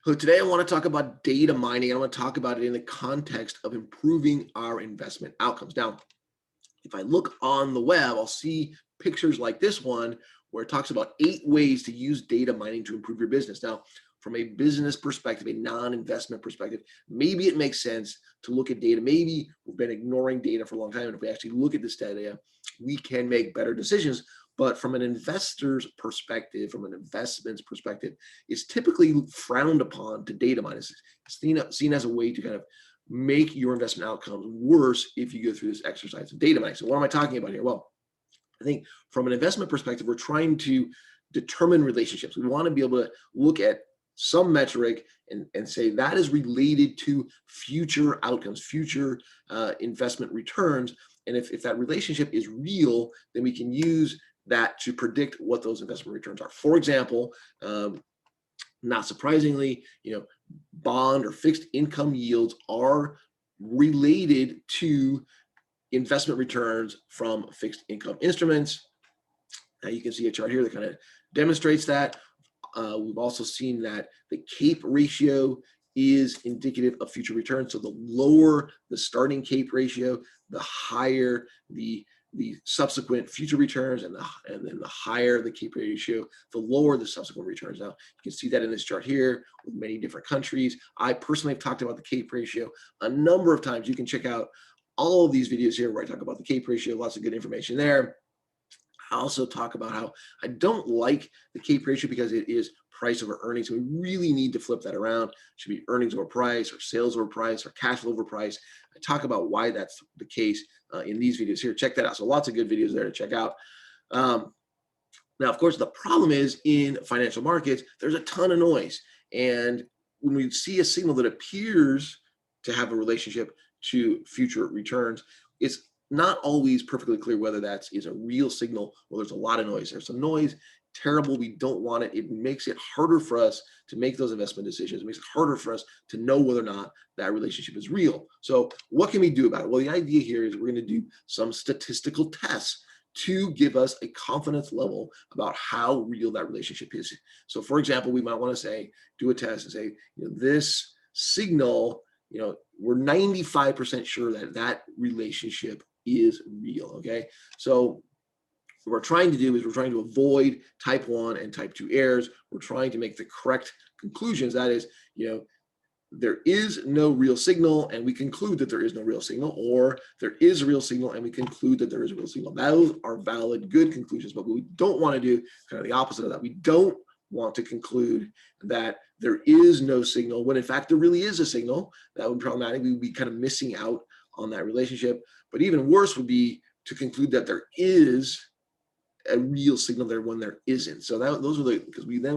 So today I want to talk about data mining. I want to talk about it in the context of improving our investment outcomes. Now, if I look on the web, I'll see pictures like this one where it talks about 8 ways to use data mining to improve your business. Now, from a business perspective, a non-investment perspective, maybe it makes sense to look at data. Maybe we've been ignoring data for a long time. And if we actually look at this data, we can make better decisions. But from an investor's perspective, from an investment's perspective, it's typically frowned upon to data mine. It's seen as a way to kind of make your investment outcomes worse if you go through this exercise of data mining. So what am I talking about here? Well, I think from an investment perspective, we're trying to determine relationships. We want to be able to look at some metric and say that is related to future outcomes, future investment returns. And if that relationship is real, then we can use that to predict what those investment returns are. For example, not surprisingly, bond or fixed income yields are related to investment returns from fixed income instruments. Now you can see a chart here that kind of demonstrates that. We've also seen that the CAPE ratio is indicative of future returns. So the lower the starting CAPE ratio, the higher the subsequent future returns, and then the higher the CAPE ratio, the lower the subsequent returns. Now, you can see that in this chart here with many different countries. I personally have talked about the CAPE ratio a number of times. You can check out all of these videos here where I talk about the CAPE ratio, lots of good information there. I also talk about how I don't like the CAPE ratio because it is price over earnings. So we really need to flip that around. It should be earnings over price, or sales over price, or cash flow over price. I talk about why that's the case in these videos here. Check that out. So lots of good videos there to check out. Now, of course, the problem is in financial markets, there's a ton of noise. And when we see a signal that appears to have a relationship to future returns, it's not always perfectly clear whether that is a real signal or there's a lot of noise. There's some noise, terrible, we don't want it. It makes it harder for us to make those investment decisions. It makes it harder for us to know whether or not that relationship is real. So what can we do about it? Well, the idea here is we're going to do some statistical tests to give us a confidence level about how real that relationship is. So for example, we might want to say, do a test and say, this signal, we're 95% sure that that relationship is real, okay? So what we're trying to do is we're trying to avoid type 1 and type 2 errors. We're trying to make the correct conclusions. That is, there is no real signal and we conclude that there is no real signal, or there is a real signal and we conclude that there is a real signal. Those are valid, good conclusions, but what we don't want to do, kind of the opposite of that. We don't want to conclude that there is no signal when in fact there really is a signal. That would be problematic. We would be kind of missing out on that relationship. But even worse would be to conclude that there is a real signal there when there isn't. So those are because we would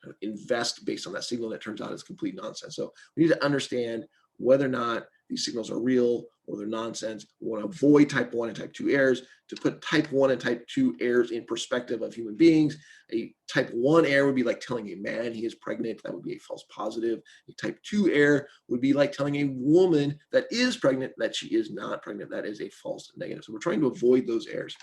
kind of invest based on that signal that turns out is complete nonsense. So we need to understand whether or not these signals are real or they're nonsense. We want to avoid type 1 and type 2 errors. To put type 1 and type 2 errors in perspective of human beings, a type 1 error would be like telling a man he is pregnant. That would be a false positive. A type 2 error would be like telling a woman that is pregnant that she is not pregnant. That is a false negative. So we're trying to avoid those errors.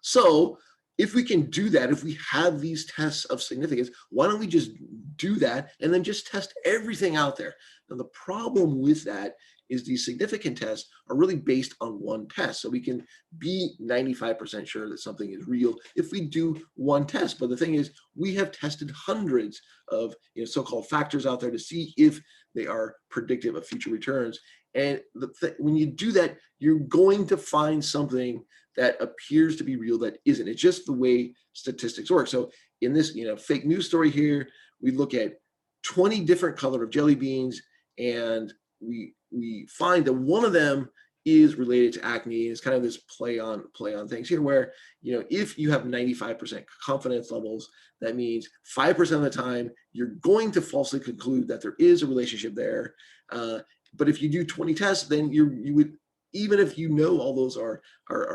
So if we can do that, if we have these tests of significance, why don't we just do that and then just test everything out there? Now, the problem with that is these significant tests are really based on one test. So we can be 95% sure that something is real if we do one test. But the thing is, we have tested hundreds of so-called factors out there to see if they are predictive of future returns. And when you do that, you're going to find something that appears to be real that isn't. It's just the way statistics work. So in this fake news story here, we look at 20 different color of jelly beans, and we find that one of them is related to acne. It's kind of this play on things here where, if you have 95% confidence levels, that means 5% of the time you're going to falsely conclude that there is a relationship there. But if you do 20 tests, then you would, even if all those are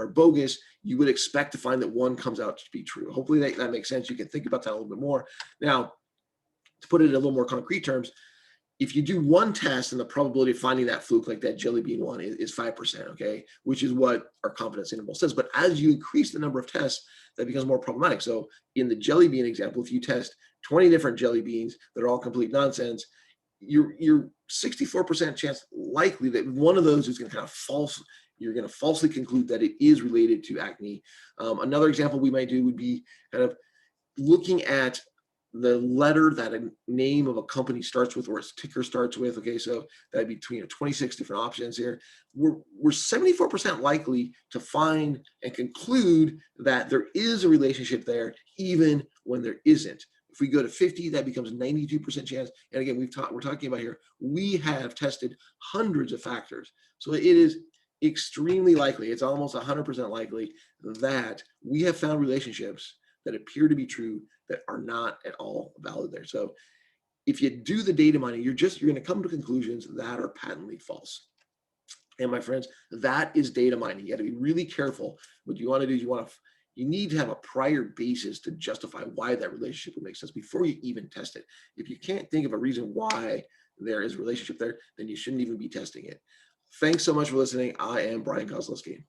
bogus, you would expect to find that one comes out to be true. Hopefully that makes sense. You can think about that a little bit more. Now, to put it in a little more concrete terms, if you do one test and the probability of finding that fluke, like that jelly bean one, is 5%, okay, which is what our confidence interval says. But as you increase the number of tests, that becomes more problematic. So in the jelly bean example, if you test 20 different jelly beans that are all complete nonsense, you're 64% chance likely that one of those is going to kind of you're going to falsely conclude that it is related to acne. Another example we might do would be kind of looking at the letter that a name of a company starts with or its ticker starts with. Okay, so that'd be between 26 different options here. We're 74% likely to find and conclude that there is a relationship there, even when there isn't. If we go to 50, that becomes 92% chance. And again, we're talking about here, we have tested hundreds of factors. So it is extremely likely, it's almost 100% likely that we have found relationships that appear to be true that are not at all valid there. So if you do the data mining, you're going to come to conclusions that are patently false. And my friends, that is data mining. You got to be really careful. What you want to do is you need to have a prior basis to justify why that relationship would make sense before you even test it. If you can't think of a reason why there is a relationship there, then you shouldn't even be testing it. Thanks so much for listening. I am Brian Kozlowski.